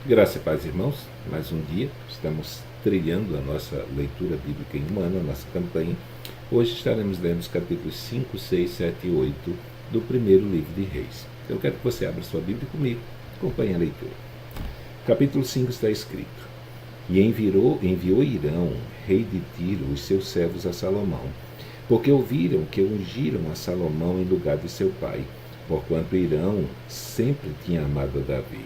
Graça e paz, irmãos. Mais um dia, estamos trilhando a nossa leitura bíblica em um ano, a nossa campanha. Hoje estaremos lendo os capítulos 5, 6, 7 e 8 do primeiro livro de Reis. Eu quero que você abra sua Bíblia comigo, acompanhe a leitura. Capítulo 5 está escrito: E enviou Irão, rei de Tiro, os seus servos a Salomão, porque ouviram que ungiram a Salomão em lugar de seu pai, porquanto Irão sempre tinha amado a Davi.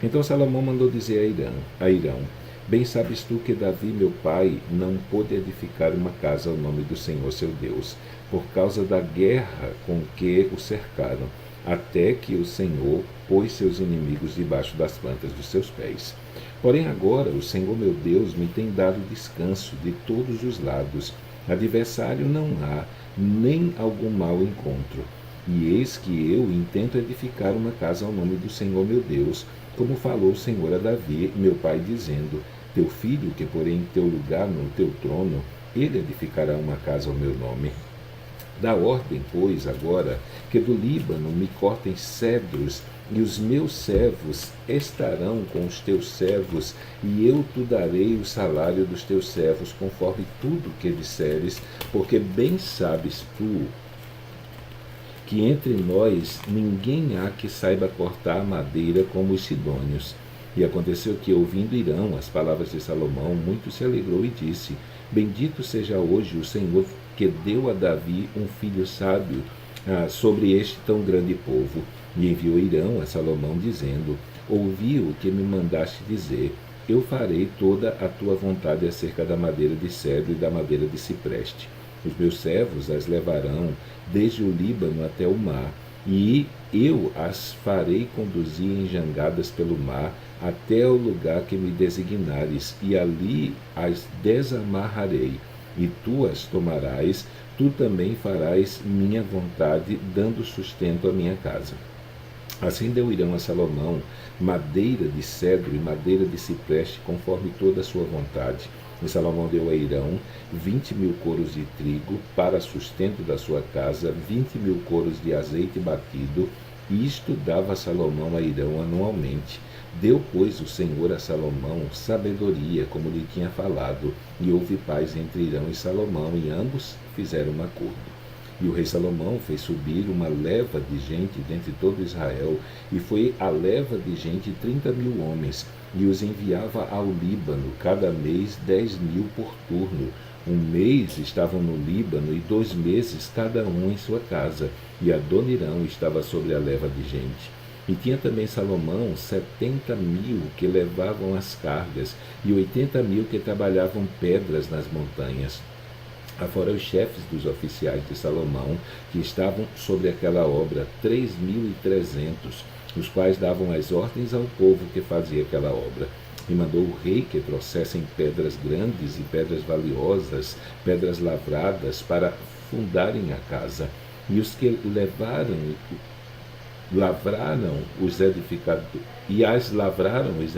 Então Salomão mandou dizer a Irão: Bem sabes tu que Davi, meu pai, não pôde edificar uma casa ao nome do Senhor seu Deus, por causa da guerra com que o cercaram, até que o Senhor pôs seus inimigos debaixo das plantas dos seus pés. Porém agora o Senhor meu Deus me tem dado descanso de todos os lados. Adversário não há, nem algum mal encontro. E eis que eu intento edificar uma casa ao nome do Senhor meu Deus, como falou o Senhor a Davi, meu pai, dizendo: Teu filho, que porém em teu lugar no teu trono, ele edificará uma casa ao meu nome. Dá ordem, pois, agora, que do Líbano me cortem cedros, e os meus servos estarão com os teus servos, e eu te darei o salário dos teus servos, conforme tudo que disseres, porque bem sabes tu que entre nós ninguém há que saiba cortar a madeira como os sidônios. E aconteceu que, ouvindo Irão as palavras de Salomão, muito se alegrou e disse: Bendito seja hoje o Senhor, que deu a Davi um filho sábio sobre este tão grande povo. E enviou Irão a Salomão, dizendo: Ouvi o que me mandaste dizer. Eu farei toda a tua vontade acerca da madeira de cedro e da madeira de cipreste. Os meus servos as levarão desde o Líbano até o mar, e eu as farei conduzir em jangadas pelo mar até o lugar que me designares, e ali as desamarrarei, e tu as tomarás, tu também farás minha vontade, dando sustento à minha casa. Assim deu Irão a Salomão madeira de cedro e madeira de cipreste, conforme toda a sua vontade. E Salomão deu a Irão 20.000 coros de trigo para sustento da sua casa, 20.000 coros de azeite batido, e isto dava Salomão a Irão anualmente. Deu, pois, o Senhor a Salomão sabedoria, como lhe tinha falado, e houve paz entre Irão e Salomão, e ambos fizeram um acordo. E o rei Salomão fez subir uma leva de gente dentre todo Israel, e foi a leva de gente 30.000 homens, e os enviava ao Líbano, cada mês 10.000 por turno. Um mês estavam no Líbano, e 2 meses cada um em sua casa, e Adonirão estava sobre a leva de gente. E tinha também Salomão 70.000 que levavam as cargas, e 80.000 que trabalhavam pedras nas montanhas. Afora os chefes dos oficiais de Salomão, que estavam sobre aquela obra, 3.300, os quais davam as ordens ao povo que fazia aquela obra. E mandou o rei que trouxessem pedras grandes e pedras valiosas, pedras lavradas, para fundarem a casa. E os que lavraram os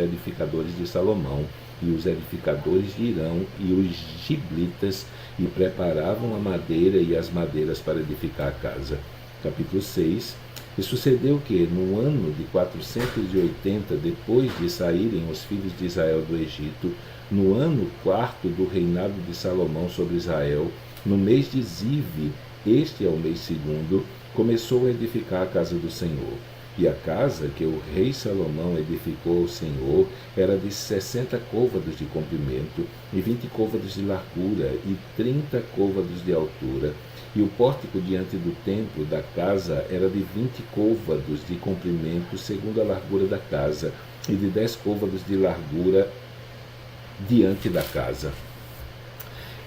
edificadores de Salomão, e os edificadores de Irão e os giblitas, e preparavam a madeira e as madeiras para edificar a casa. Capítulo 6. E sucedeu que, no ano de 480, depois de saírem os filhos de Israel do Egito, no ano 4º do reinado de Salomão sobre Israel, no mês de Zive, este é o mês 2º, começou a edificar a casa do Senhor. E a casa que o rei Salomão edificou ao Senhor era de 60 côvados de comprimento, e 20 côvados de largura, e 30 côvados de altura. E o pórtico diante do templo da casa era de 20 côvados de comprimento, segundo a largura da casa, e de 10 côvados de largura diante da casa.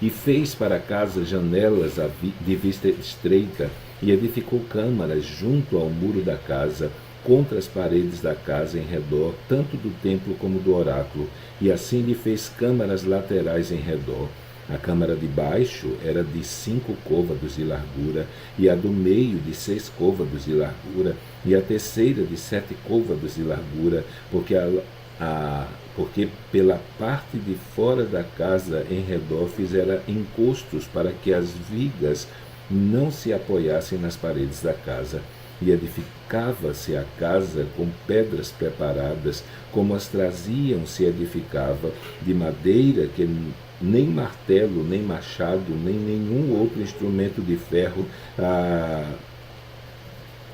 E fez para a casa janelas de vista estreita, e edificou câmaras junto ao muro da casa, contra as paredes da casa em redor, tanto do templo como do oráculo, e assim lhe fez câmaras laterais em redor. A câmara de baixo era de 5 côvados de largura, e a do meio de 6 côvados de largura, e a terceira de 7 côvados de largura, porque pela parte de fora da casa em redor fizera encostos para que as vigas não se apoiassem nas paredes da casa. e edificava-se a casa com pedras preparadas, como as traziam se edificava, de madeira que nem martelo, nem machado, nem nenhum outro instrumento de ferro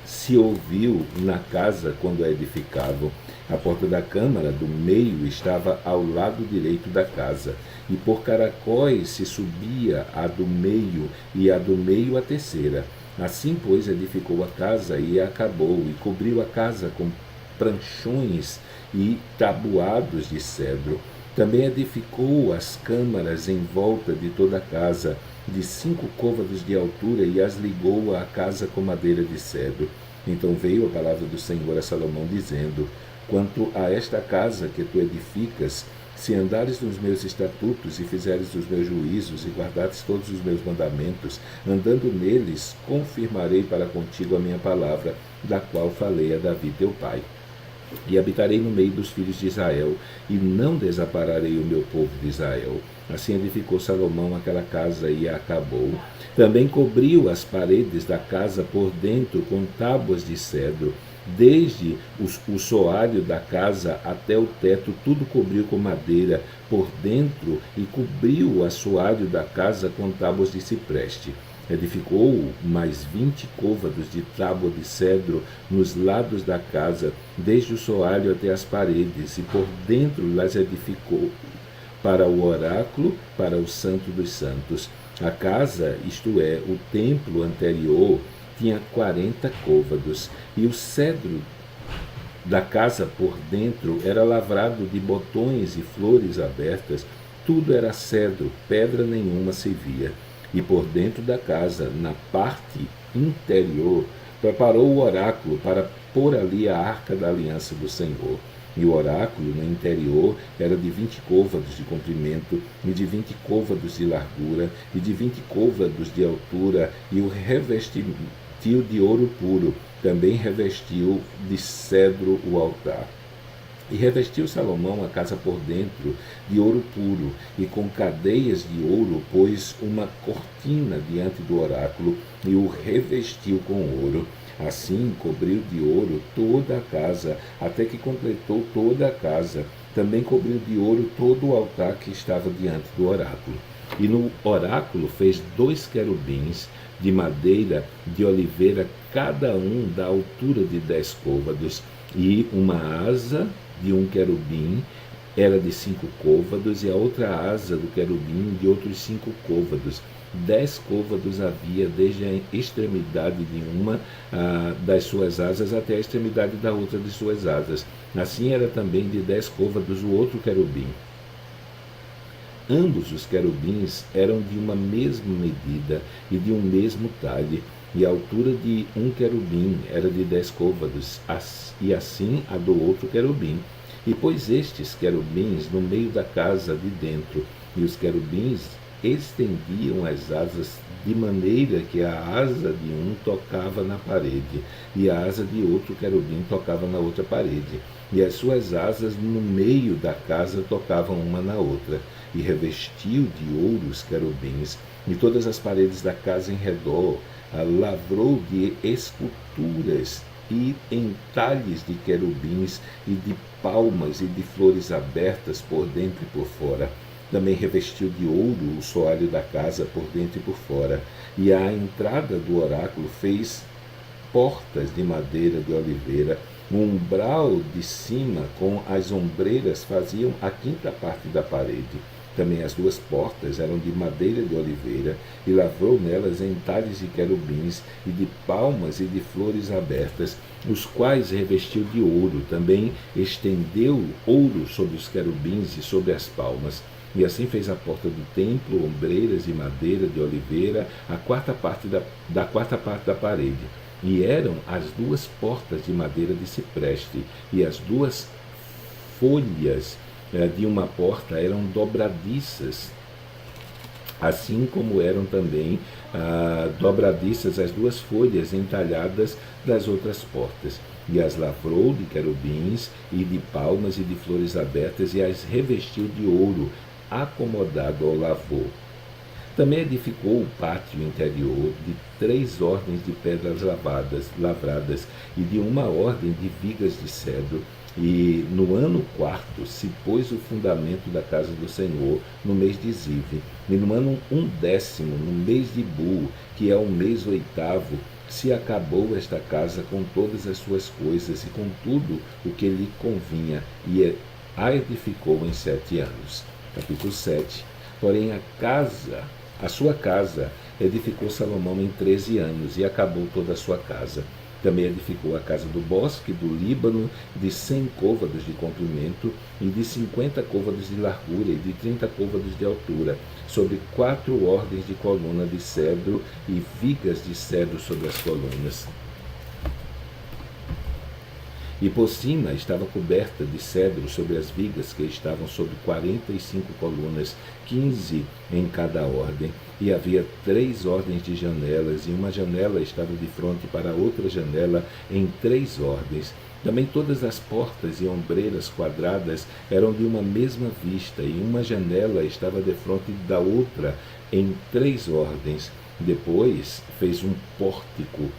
se ouviu na casa quando a edificavam. A porta da câmara do meio estava ao lado direito da casa, e por caracóis se subia a do meio, e a do meio a terceira. Assim, pois, edificou a casa e a acabou, e cobriu a casa com pranchões e tabuados de cedro. Também edificou as câmaras em volta de toda a casa, de 5 côvados de altura, e as ligou à casa com madeira de cedro. Então veio a palavra do Senhor a Salomão, dizendo: quanto a esta casa que tu edificas, se andares nos meus estatutos e fizeres os meus juízos e guardares todos os meus mandamentos, andando neles, confirmarei para contigo a minha palavra, da qual falei a Davi teu pai. E habitarei no meio dos filhos de Israel, e não desampararei o meu povo de Israel. Assim edificou Salomão aquela casa e a acabou. Também cobriu as paredes da casa por dentro com tábuas de cedro, desde o soalho da casa até o teto, tudo cobriu com madeira por dentro, e cobriu o assoalho da casa com tábuas de cipreste. Edificou mais 20 côvados de tábua de cedro nos lados da casa, desde o soalho até as paredes, e por dentro las edificou para o oráculo, para o santo dos santos. A casa, isto é, o templo anterior, tinha 40 côvados, e o cedro da casa por dentro era lavrado de botões e flores abertas, tudo era cedro, pedra nenhuma se via. E por dentro da casa, na parte interior, preparou o oráculo para pôr ali a arca da aliança do Senhor. E o oráculo no interior era de 20 côvados de comprimento, e de 20 côvados de largura, e de 20 côvados de altura, e o revestiu de ouro puro. Também revestiu de cedro o altar. E revestiu Salomão a casa por dentro de ouro puro, e com cadeias de ouro pôs uma cortina diante do oráculo, e o revestiu com ouro. Assim cobriu de ouro toda a casa, até que completou toda a casa. Também cobriu de ouro todo o altar que estava diante do oráculo. E no oráculo fez 2 querubins de madeira de oliveira, cada um da altura de 10 côvados, e uma asa de um querubim era de 5 côvados, e a outra asa do querubim de outros 5 côvados. 10 côvados havia desde a extremidade de uma das suas asas até a extremidade da outra de suas asas. Assim era também de 10 côvados o outro querubim. Ambos os querubins eram de uma mesma medida e de um mesmo talhe, e a altura de um querubim era de 10 côvados, e assim a do outro querubim. E pôs estes querubins no meio da casa de dentro, e os querubins estendiam as asas de maneira que a asa de um tocava na parede, e a asa de outro querubim tocava na outra parede, e as suas asas no meio da casa tocavam uma na outra. E revestiu de ouro os querubins, e todas as paredes da casa em redor lavrou de esculturas e entalhes de querubins e de palmas e de flores abertas por dentro e por fora. Também revestiu de ouro o soalho da casa por dentro e por fora, e à entrada do oráculo fez portas de madeira de oliveira. O umbral de cima com as ombreiras faziam a 5ª parte da parede. Também as 2 portas eram de madeira de oliveira, e lavrou nelas entalhes de querubins e de palmas e de flores abertas, os quais revestiu de ouro. Também estendeu ouro sobre os querubins e sobre as palmas. E assim fez a porta do templo, ombreiras de madeira de oliveira, a 4ª parte da 4ª parte da parede. E eram as 2 portas de madeira de cipreste, e as 2 folhas de uma porta eram dobradiças, assim como eram também dobradiças as 2 folhas entalhadas das outras portas. E as lavrou de querubins e de palmas e de flores abertas, e as revestiu de ouro acomodado ao lavor. Também edificou o pátio interior de 3 ordens de pedras lavradas e de uma ordem de vigas de cedro. E no ano 4 se pôs o fundamento da casa do Senhor no mês de Zive. E no ano 11º, no mês de Bu, que é o mês 8º, se acabou esta casa com todas as suas coisas e com tudo o que lhe convinha, e a edificou em 7 anos. Capítulo 7. Porém a sua casa, edificou Salomão em 13 anos, e acabou toda a sua casa. Também edificou a casa do bosque do Líbano, de 100 côvados de comprimento, e de 50 côvados de largura, e de 30 côvados de altura, sobre 4 ordens de coluna de cedro, e vigas de cedro sobre as colunas. E por cima estava coberta de cedro sobre as vigas, que estavam sobre 45 colunas, 15 em cada ordem. E havia 3 ordens de janelas, e uma janela estava de frente para outra janela em 3 ordens. Também todas as portas e ombreiras quadradas eram de uma mesma vista, e uma janela estava de frente da outra em 3 ordens. Depois fez um pórtico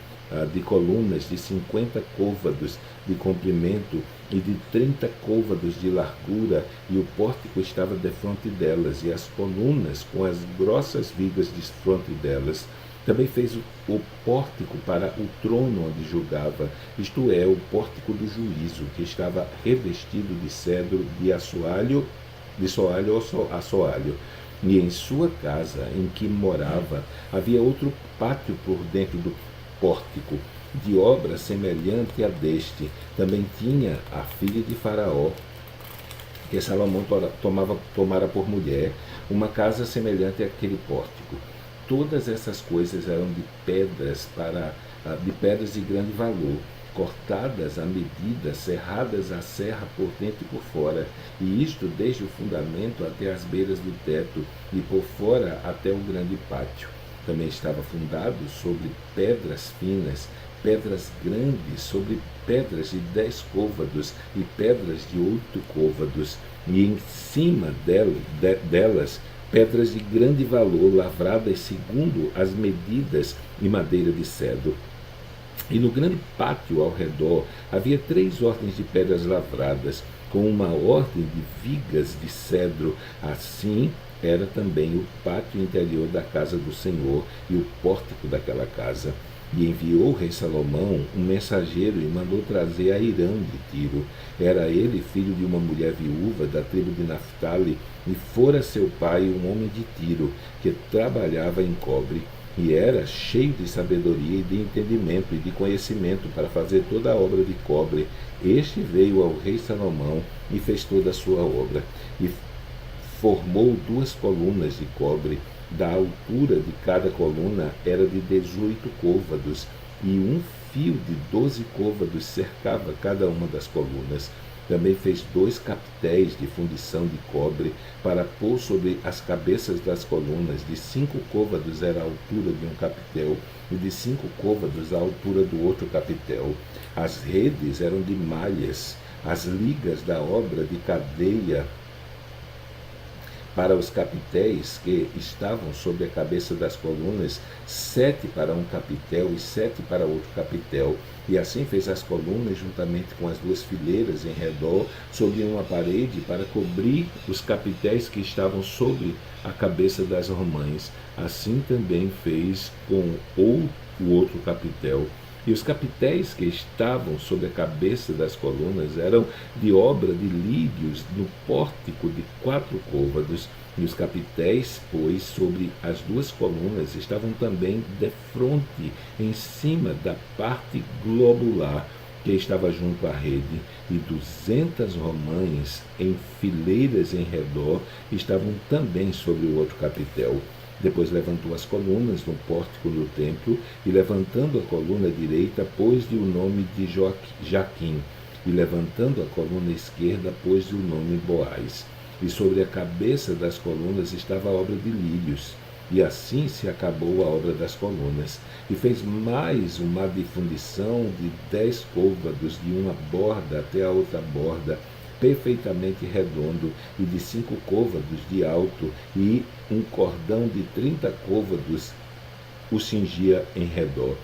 de colunas de 50 côvados de comprimento e de 30 côvados de largura, e o pórtico estava defronte delas, e as colunas com as grossas vigas defronte delas. Também fez o pórtico para o trono onde julgava, isto é, o pórtico do juízo, que estava revestido de cedro de soalho a soalho. E em sua casa, em que morava, havia outro pátio por dentro do pórtico, de obra semelhante a deste. Também tinha a filha de Faraó, que Salomão tomara por mulher, uma casa semelhante àquele pórtico. Todas essas coisas eram de pedras de grande valor, cortadas à medida, serradas à serra por dentro e por fora, e isto desde o fundamento até as beiras do teto, e por fora até o grande pátio. Também estava fundado sobre pedras finas, pedras grandes, sobre pedras de 10 côvados e pedras de 8 côvados, e em cima delas pedras de grande valor, lavradas segundo as medidas e madeira de cedro. E no grande pátio ao redor havia 3 ordens de pedras lavradas, com uma ordem de vigas de cedro. Assim era também o pátio interior da casa do Senhor e o pórtico daquela casa. E enviou o rei Salomão um mensageiro e mandou trazer a Hirão de Tiro. Era ele filho de uma mulher viúva da tribo de Naftali, e fora seu pai um homem de Tiro, que trabalhava em cobre, e era cheio de sabedoria e de entendimento e de conhecimento para fazer toda a obra de cobre. Este veio ao rei Salomão e fez toda a sua obra, e formou 2 colunas de cobre. Da altura de cada coluna era de 18 côvados, e um fio de 12 côvados cercava cada uma das colunas. Também fez 2 capitéis de fundição de cobre para pôr sobre as cabeças das colunas. De 5 côvados era a altura de um capitel, e de 5 côvados a altura do outro capitel. As redes eram de malhas, as ligas da obra de cadeia para os capitéis que estavam sobre a cabeça das colunas, 7 para um capitel e 7 para outro capitel. E assim fez as colunas juntamente com as 2 fileiras em redor, sobre uma parede, para cobrir os capitéis que estavam sobre a cabeça das romãs. Assim também fez com o outro capitel. E os capitéis que estavam sobre a cabeça das colunas eram de obra de lírios no pórtico de 4 côvados. E os capitéis, pois, sobre as 2 colunas estavam também defronte, em cima da parte globular que estava junto à rede, e 200 romãs em fileiras em redor estavam também sobre o outro capitel. Depois levantou as colunas no pórtico do templo, e levantando a coluna direita, pôs-lhe o nome de Jaquim, e levantando a coluna esquerda, pôs-lhe o nome Boaz. E sobre a cabeça das colunas estava a obra de lírios. E assim se acabou a obra das colunas. E fez mais uma de fundição de 10 côvados, de uma borda até a outra borda, perfeitamente redondo, e de 5 côvados de alto, e um cordão de 30 côvados o cingia em redor.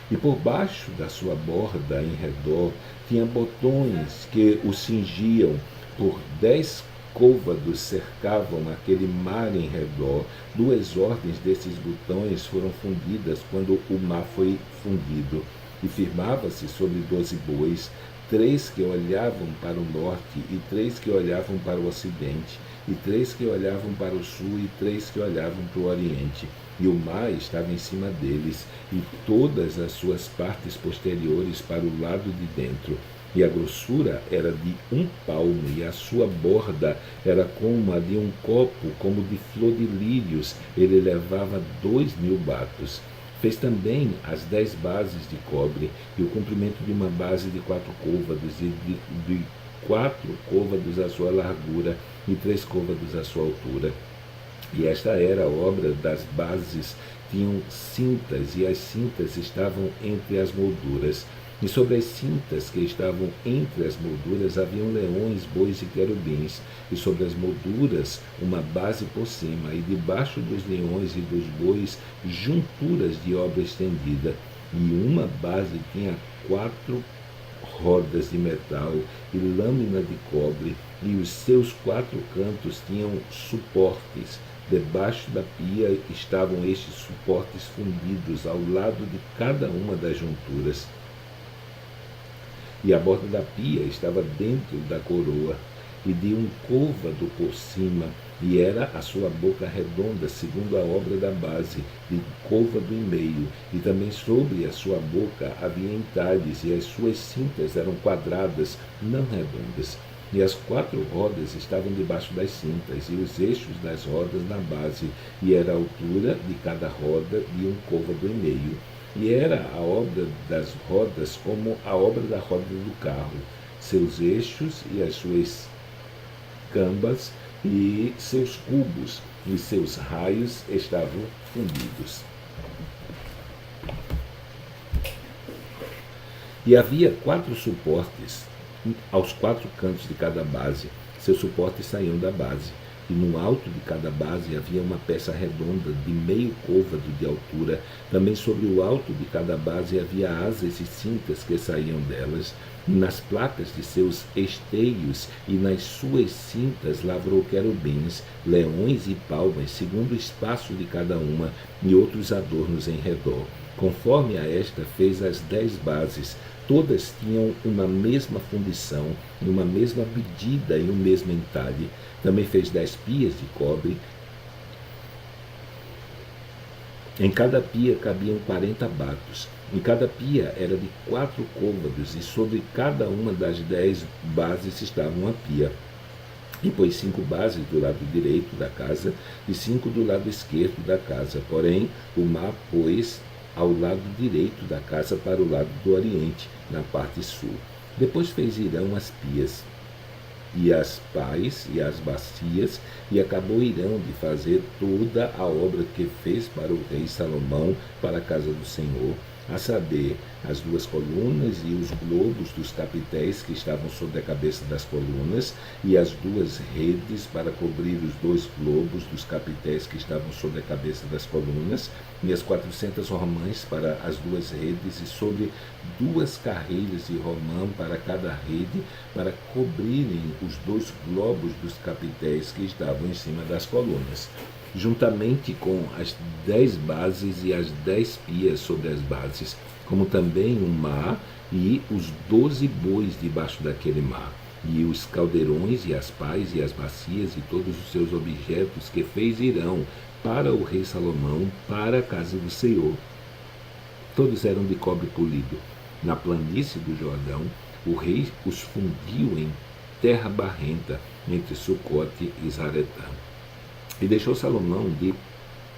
E por baixo da sua borda em redor tinha botões que o cingiam. Por 10 côvados cercavam aquele mar em redor. 2 ordens desses botões foram fundidas quando o mar foi fundido, e firmava-se sobre 12 bois, 3 que olhavam para o norte, e 3 que olhavam para o ocidente, e 3 que olhavam para o sul, e 3 que olhavam para o oriente. E o mar estava em cima deles, e todas as suas partes posteriores para o lado de dentro. E a grossura era de 1 palmo, e a sua borda era como a de um copo, como de flor de lírios. Ele levava 2.000 batos. Fez também as 10 bases de cobre, e o comprimento de uma base de 4 côvados, e de 4 côvados a sua largura, e 3 côvados a sua altura. E esta era a obra das bases. Tinham cintas, e as cintas estavam entre as molduras. E sobre as cintas que estavam entre as molduras haviam leões, bois e querubins, e sobre as molduras uma base por cima, e debaixo dos leões e dos bois junturas de obra estendida. E uma base tinha 4 rodas de metal e lâmina de cobre, e os seus 4 cantos tinham suportes. Debaixo da pia estavam estes suportes fundidos ao lado de cada uma das junturas. E a borda da pia estava dentro da coroa, e de 1 côvado por cima, e era a sua boca redonda, segundo a obra da base, de 1 côvado e meio. E também sobre a sua boca havia entalhes, e as suas cintas eram quadradas, não redondas. E as 4 rodas estavam debaixo das cintas, e os eixos das rodas na base, e era a altura de cada roda de 1 côvado e meio. E era a obra das rodas como a obra da roda do carro, seus eixos e as suas cambas e seus cubos e seus raios estavam fundidos. E havia 4 suportes aos 4 cantos de cada base. Seus suportes saíam da base. E no alto de cada base havia uma peça redonda de meio côvado de altura. Também sobre o alto de cada base havia asas e cintas que saíam delas. E nas placas de seus esteios e nas suas cintas lavrou querubins, leões e palmas, segundo o espaço de cada uma, e outros adornos em redor. Conforme a esta fez as 10 bases. Todas tinham uma mesma fundição, uma mesma medida e um mesmo entalhe. Também fez 10 pias de cobre. Em cada pia cabiam 40 batos. E cada pia era de 4 côvados, e sobre cada uma das 10 bases estava uma pia. E pôs 5 bases do lado direito da casa e 5 do lado esquerdo da casa. Porém, o mar pôs ao lado direito da casa para o lado do oriente, na parte sul. Depois fez Irão as pias, e as pás e as bacias, e acabou Irão de fazer toda a obra que fez para o rei Salomão, para a casa do Senhor, a saber, as 2 colunas e os globos dos capitéis que estavam sobre a cabeça das colunas, e as 2 redes para cobrir os 2 globos dos capitéis que estavam sobre a cabeça das colunas, e as 400 romãs para as 2 redes, e sobre 2 carreiras de romã para cada rede, para cobrirem os 2 globos dos capitéis que estavam em cima das colunas, juntamente com as 10 bases e as 10 pias sobre as bases, como também o mar e os 12 bois debaixo daquele mar, e os caldeirões e as pás e as bacias e todos os seus objetos que fez Irão para o rei Salomão, para a casa do Senhor. Todos eram de cobre polido. Na planície do Jordão, o rei os fundiu em terra barrenta, entre Sucote e Zaretã. E deixou Salomão de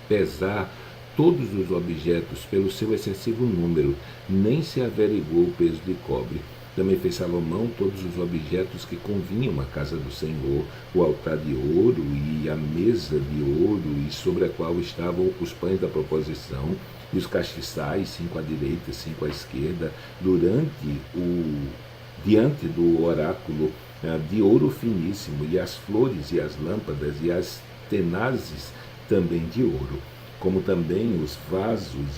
pesar todos os objetos pelo seu excessivo número, nem se averiguou o peso de cobre. Também fez Salomão todos os objetos que convinham à casa do Senhor, o altar de ouro e a mesa de ouro, e sobre a qual estavam os pães da proposição, e os castiçais, 5 à direita e 5 à esquerda, diante do oráculo, de ouro finíssimo, e as flores e as lâmpadas e as tenazes também de ouro, como também os vasos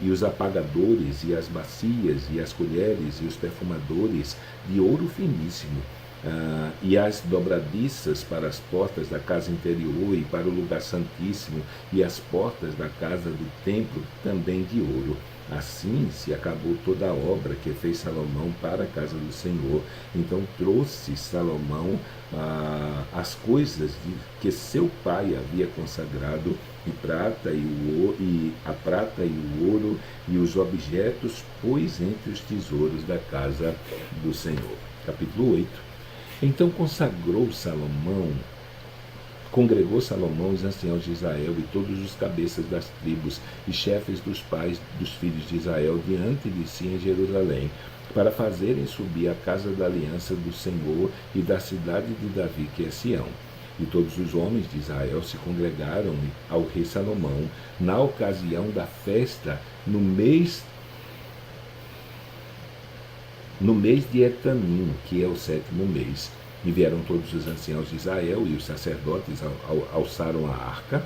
e os apagadores, e as bacias, e as colheres, e os perfumadores de ouro finíssimo, e as dobradiças para as portas da casa interior e para o lugar santíssimo, e as portas da casa do templo também de ouro. Assim se acabou toda a obra que fez Salomão para a casa do Senhor. Então trouxe Salomão as coisas que seu pai havia consagrado, e a prata e o ouro, e os objetos pôs entre os tesouros da casa do Senhor. Capítulo 8. Então congregou Salomão os anciãos de Israel e todos os cabeças das tribos e chefes dos pais dos filhos de Israel diante de si em Jerusalém, para fazerem subir a casa da aliança do Senhor e da cidade de Davi, que é Sião. E todos os homens de Israel se congregaram ao rei Salomão na ocasião da festa no mês de Etanim, que é o 7º mês. E vieram todos os anciãos de Israel, e os sacerdotes alçaram a arca,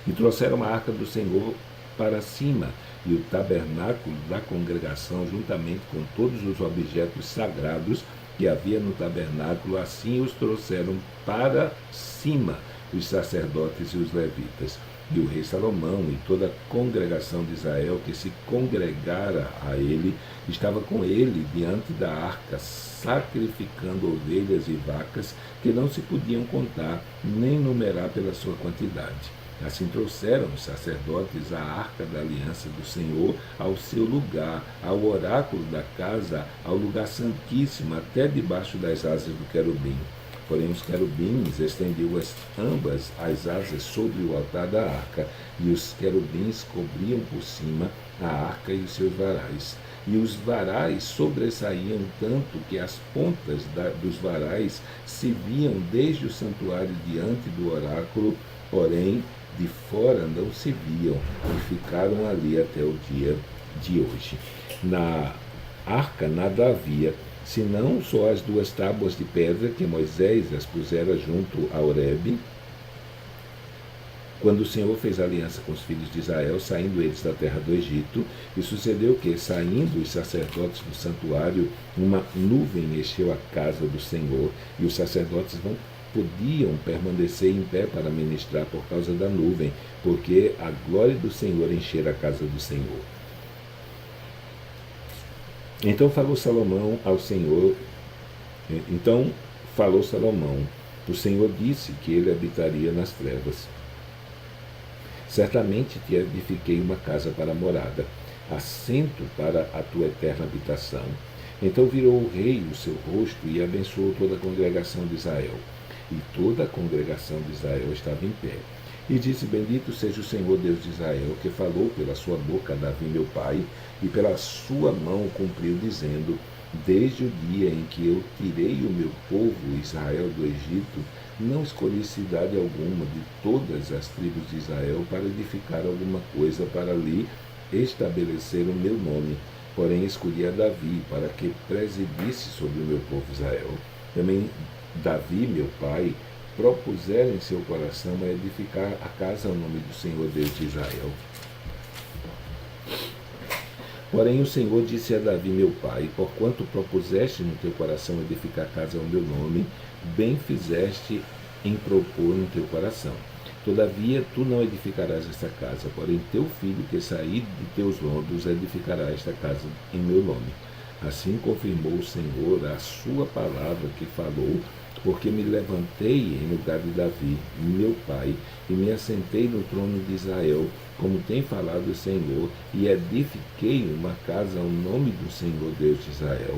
e trouxeram a arca do Senhor para cima, e o tabernáculo da congregação, juntamente com todos os objetos sagrados que havia no tabernáculo, assim os trouxeram para cima, os sacerdotes e os levitas. E o rei Salomão e toda a congregação de Israel que se congregara a ele, estava com ele diante da arca, sacrificando ovelhas e vacas que não se podiam contar, nem numerar pela sua quantidade. Assim trouxeram os sacerdotes a arca da aliança do Senhor ao seu lugar, ao oráculo da casa, ao lugar santíssimo, até debaixo das asas do querubim. Porém os querubins estendiam ambas as asas sobre o altar da arca, e os querubins cobriam por cima a arca e os seus varais. E os varais sobressaíam tanto que as pontas dos varais se viam desde o santuário diante do oráculo, porém de fora não se viam, e ficaram ali até o dia de hoje. Na arca nada havia, senão só as 2 tábuas de pedra que Moisés as pusera junto a Horebe, quando o Senhor fez aliança com os filhos de Israel, saindo eles da terra do Egito. E sucedeu que, saindo os sacerdotes do santuário, uma nuvem encheu a casa do Senhor, e os sacerdotes não podiam permanecer em pé para ministrar por causa da nuvem, porque a glória do Senhor enchera a casa do Senhor. Então falou Salomão, o Senhor disse que ele habitaria nas trevas. Certamente te edifiquei uma casa para morada, assento para a tua eterna habitação. Então virou o rei o seu rosto e abençoou toda a congregação de Israel. E toda a congregação de Israel estava em pé. E disse: Bendito seja o Senhor Deus de Israel, que falou pela sua boca a Davi meu pai, e pela sua mão cumpriu, dizendo: Desde o dia em que eu tirei o meu povo Israel do Egito, não escolhi cidade alguma de todas as tribos de Israel para edificar alguma coisa para ali estabelecer o meu nome. Porém escolhi a Davi para que presidisse sobre o meu povo Israel. Também Davi, meu pai, propusera em seu coração a edificar a casa ao nome do Senhor Deus de Israel. Porém o Senhor disse a Davi, meu pai: Porquanto propuseste no teu coração edificar a casa ao meu nome, bem fizeste em propor no teu coração. Todavia tu não edificarás esta casa, porém teu filho que sair de teus lombos edificará esta casa em meu nome. Assim confirmou o Senhor a sua palavra que falou, porque me levantei em lugar de Davi, meu pai, e me assentei no trono de Israel, como tem falado o Senhor, e edifiquei uma casa ao nome do Senhor Deus de Israel,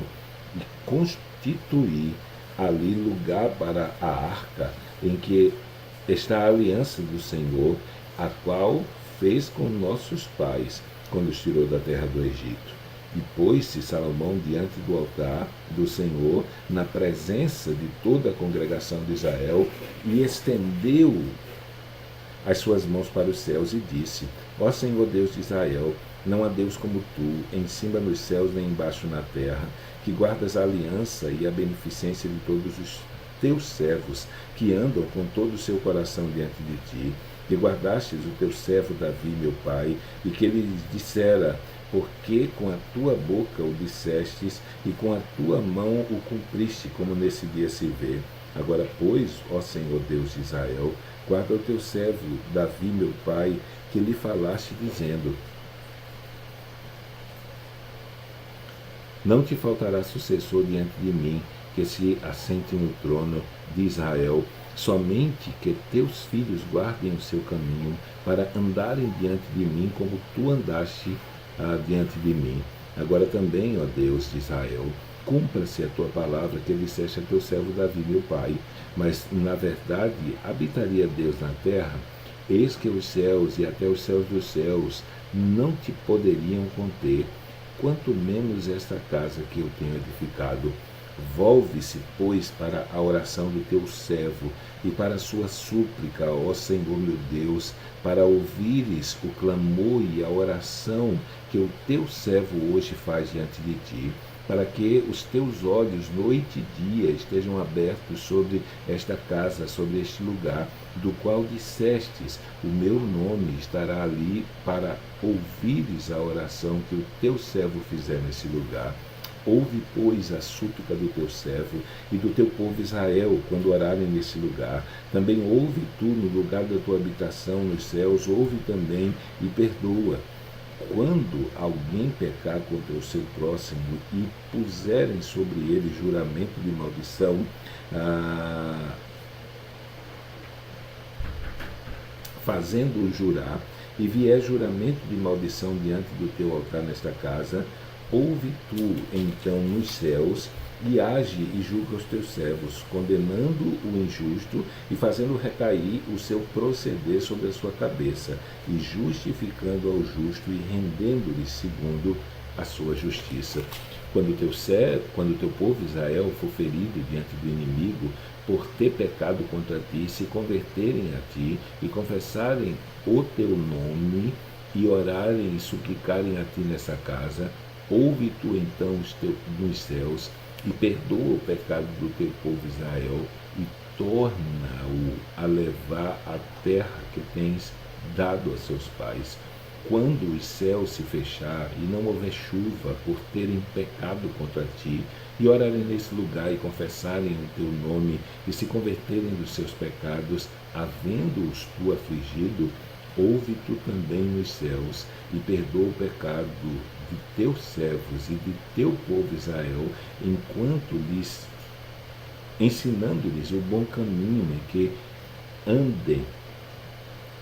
e constituí ali lugar para a arca, em que está a aliança do Senhor, a qual fez com nossos pais, quando os tirou da terra do Egito. E pôs-se Salomão diante do altar do Senhor, na presença de toda a congregação de Israel, e estendeu as suas mãos para os céus e disse: Ó Senhor Deus de Israel, não há Deus como tu, em cima nos céus nem embaixo na terra, que guardas a aliança e a beneficência de todos os teus servos, que andam com todo o seu coração diante de ti, que guardastes o teu servo Davi, meu pai, e que ele dissera, porque com a tua boca o dissestes, e com a tua mão o cumpriste, como nesse dia se vê. Agora, pois, ó Senhor Deus de Israel, guarda o teu servo Davi, meu pai, que lhe falaste, dizendo: não te faltará sucessor diante de mim, que se assente no trono de Israel, somente que teus filhos guardem o seu caminho, para andarem diante de mim como tu andaste diante de mim. Agora também, ó Deus de Israel, cumpra-se a tua palavra que disseste a teu servo Davi, meu pai. Mas, na verdade, habitaria Deus na terra? Eis que os céus e até os céus dos céus não te poderiam conter, quanto menos esta casa que eu tenho edificado. Volve-se, pois, para a oração do teu servo e para a sua súplica, ó Senhor meu Deus, para ouvires o clamor e a oração que o teu servo hoje faz diante de ti, para que os teus olhos, noite e dia, estejam abertos sobre esta casa, sobre este lugar, do qual dissestes, o meu nome estará ali, para ouvires a oração que o teu servo fizer nesse lugar. Ouve, pois, a súplica do teu servo e do teu povo Israel, quando orarem nesse lugar. Também ouve tu no lugar da tua habitação nos céus, ouve também e perdoa. Quando alguém pecar contra o seu próximo e puserem sobre ele juramento de maldição, fazendo-o jurar, e vier juramento de maldição diante do teu altar nesta casa, ouve tu então nos céus, e age e julga os teus servos, condenando o injusto e fazendo recair o seu proceder sobre a sua cabeça, e justificando ao justo e rendendo-lhe segundo a sua justiça. Quando o teu povo Israel for ferido diante do inimigo, por ter pecado contra ti, se converterem a ti e confessarem o teu nome, e orarem e suplicarem a ti nessa casa, ouve tu então nos céus, e perdoa o pecado do teu povo Israel, e torna-o a levar a terra que tens dado a seus pais. Quando os céus se fechar e não houver chuva por terem pecado contra ti, e orarem nesse lugar e confessarem o teu nome, e se converterem dos seus pecados, havendo-os tu afligido, ouve tu também nos céus, e perdoa o pecado de teus servos e de teu povo Israel, enquanto lhes ensinando-lhes o bom caminho em que andem,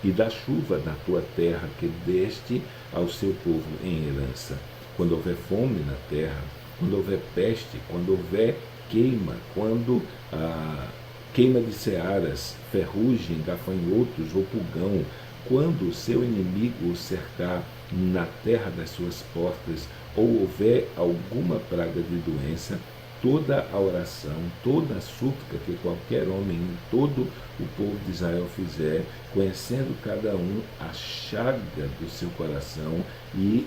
e da chuva na tua terra que deste ao seu povo em herança. Quando houver fome na terra, quando houver peste, quando houver queima, quando queima de searas, ferrugem, gafanhotos ou pulgão, quando o seu inimigo o cercar na terra das suas portas, ou houver alguma praga de doença, toda a oração, toda a súplica que qualquer homem em todo o povo de Israel fizer, conhecendo cada um a chaga do seu coração e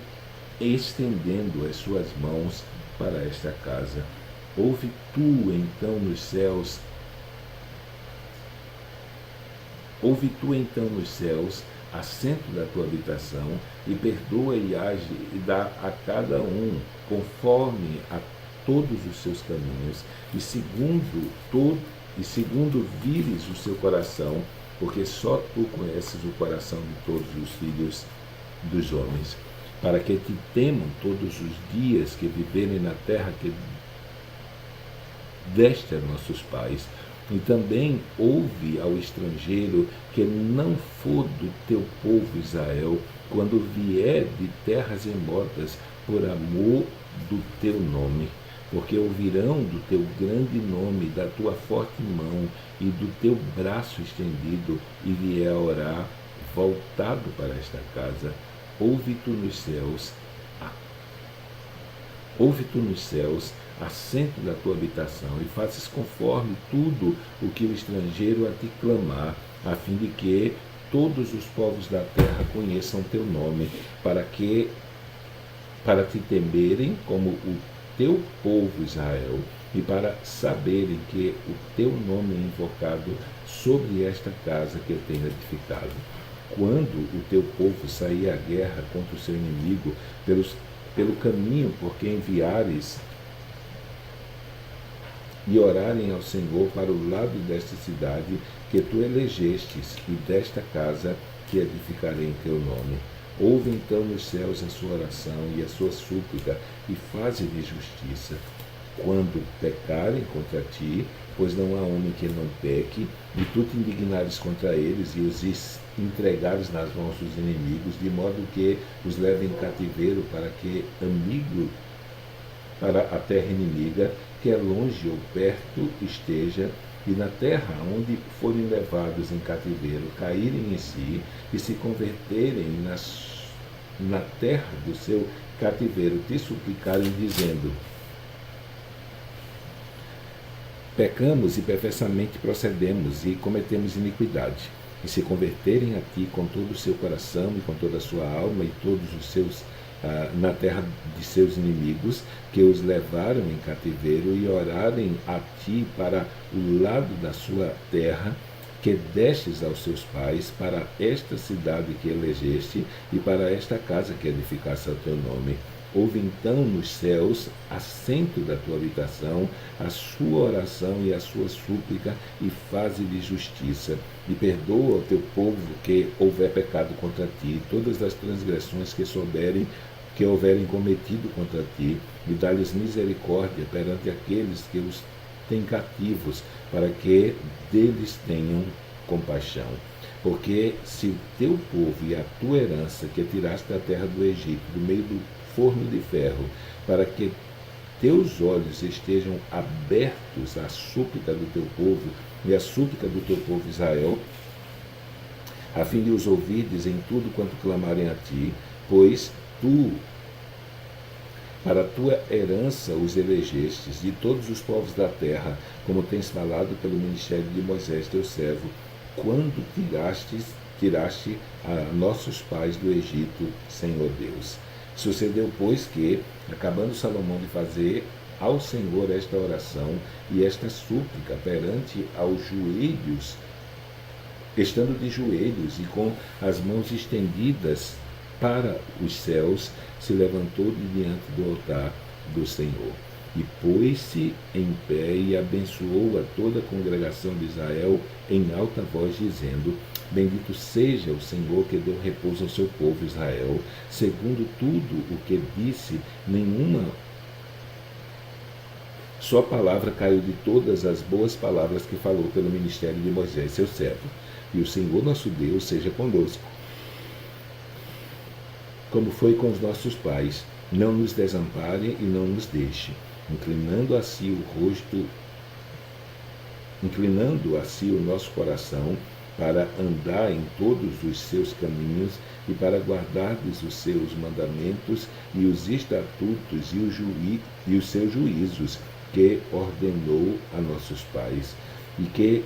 estendendo as suas mãos para esta casa. Ouve tu então nos céus, assento da tua habitação, e perdoa e age e dá a cada um conforme a todos os seus caminhos, e segundo vires o seu coração, porque só tu conheces o coração de todos os filhos dos homens, para que te temam todos os dias que viverem na terra que deste a nossos pais. E também ouve ao estrangeiro que não for do teu povo Israel, quando vier de terras remotas, por amor do teu nome, porque ouvirão do teu grande nome, da tua forte mão e do teu braço estendido, e vier a orar voltado para esta casa. Ouve tu nos céus, assento da tua habitação, e faças conforme tudo o que o estrangeiro a ti clamar, a fim de que todos os povos da terra conheçam teu nome, para te temerem como teu povo Israel, e para saberem que o teu nome é invocado sobre esta casa que eu tenho edificado. Quando o teu povo sair à guerra contra o seu inimigo pelo caminho por que enviares e orarem ao Senhor para o lado desta cidade que tu elegestes e desta casa que edificarei em teu nome. Ouve então nos céus a sua oração e a sua súplica e faze-lhe justiça. Quando pecarem contra ti, pois não há homem que não peque, e tu te indignares contra eles e os entregares nas mãos dos inimigos, de modo que os levem em cativeiro para a terra inimiga, que é longe ou perto esteja, e na terra onde forem levados em cativeiro, caírem em si e se converterem na terra do seu cativeiro, te suplicarem, dizendo: pecamos e perversamente procedemos e cometemos iniquidade, e se converterem a ti com todo o seu coração e com toda a sua alma e todos os seus na terra de seus inimigos, que os levaram em cativeiro, e orarem a ti para o lado da sua terra, que destes aos seus pais, para esta cidade que elegeste, e para esta casa que edificaste ao teu nome. Ouve então nos céus, assento da tua habitação, a sua oração e a sua súplica, e faze-lhe justiça, e perdoa ao teu povo que houver pecado contra ti, todas as transgressões que houverem cometido contra ti, e dá-lhes misericórdia perante aqueles que os têm cativos, para que deles tenham compaixão. Porque se o teu povo e a tua herança que tiraste da terra do Egito, do meio do forno de ferro, para que teus olhos estejam abertos à súplica do teu povo e à súplica do teu povo Israel, a fim de os ouvirdes em tudo quanto clamarem a ti, pois tu, para a tua herança, os elegestes de todos os povos da terra, como tens falado pelo ministério de Moisés, teu servo, quando tiraste a nossos pais do Egito, Senhor Deus. Sucedeu, pois, que, acabando Salomão de fazer ao Senhor esta oração e esta súplica perante aos joelhos, estando de joelhos e com as mãos estendidas para os céus, se levantou de diante do altar do Senhor, e pôs-se em pé e abençoou a toda a congregação de Israel em alta voz, dizendo: Bendito seja o Senhor que deu repouso ao seu povo Israel, segundo tudo o que disse, nenhuma só palavra caiu de todas as boas palavras que falou pelo ministério de Moisés, seu servo. E o Senhor nosso Deus seja conosco, como foi com os nossos pais, não nos desampare e não nos deixe, inclinando a si o nosso coração, para andar em todos os seus caminhos e para guardardes os seus mandamentos e os estatutos e os seus juízos que ordenou a nossos pais, e que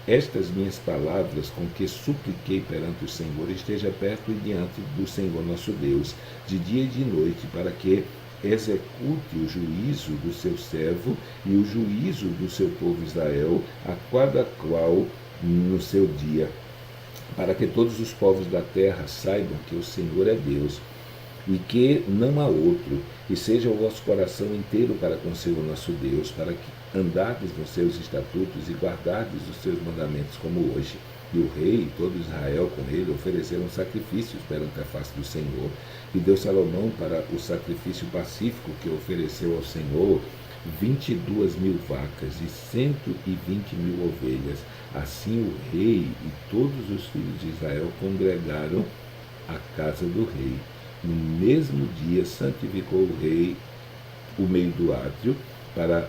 estas minhas palavras com que supliquei perante o Senhor esteja perto e diante do Senhor nosso Deus, de dia e de noite, para que execute o juízo do seu servo e o juízo do seu povo Israel, a cada qual no seu dia, para que todos os povos da terra saibam que o Senhor é Deus e que não há outro, e seja o vosso coração inteiro para com o Senhor nosso Deus, para que andardes nos seus estatutos e guardardes os seus mandamentos como hoje. E o rei e todo Israel com ele ofereceram sacrifícios perante a face do Senhor, e deu Salomão para o sacrifício pacífico que ofereceu ao Senhor 22.000 vacas e 120.000 ovelhas. Assim o rei e todos os filhos de Israel congregaram à casa do rei. No mesmo dia santificou o rei o meio do átrio, para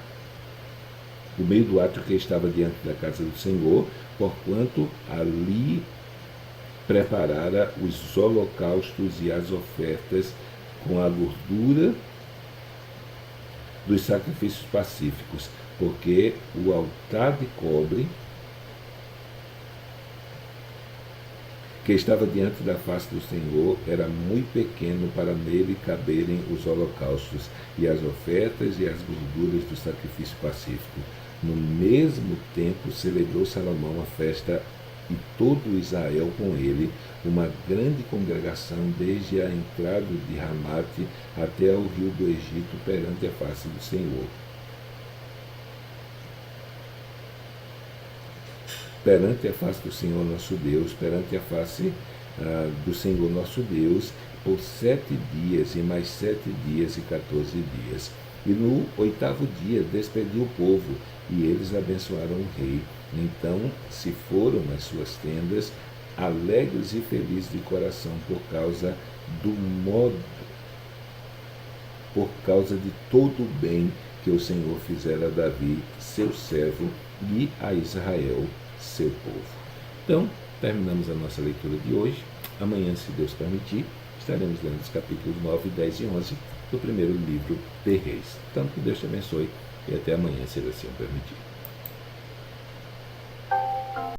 o meio do átrio que estava diante da casa do Senhor, porquanto ali preparara os holocaustos e as ofertas com a gordura dos sacrifícios pacíficos, porque o altar de cobre que estava diante da face do Senhor era muito pequeno para nele caberem os holocaustos e as ofertas e as gorduras do sacrifício pacífico. No mesmo tempo celebrou Salomão a festa e todo Israel com ele, uma grande congregação desde a entrada de Ramate até ao rio do Egito perante a face do Senhor. Perante a face do Senhor nosso Deus, perante a face do Senhor nosso Deus, por 7 dias, e mais 7 dias e 14 dias. E no 8º dia despediu o povo, e eles abençoaram o rei. Então se foram nas suas tendas, alegres e felizes de coração por causa de todo o bem que o Senhor fizera a Davi, seu servo, e a Israel, seu povo. Então, terminamos a nossa leitura de hoje. Amanhã, se Deus permitir, estaremos lendo os capítulos 9, 10 e 11 do primeiro livro de Reis. Então, que Deus te abençoe e até amanhã, se Ele assim o permitir.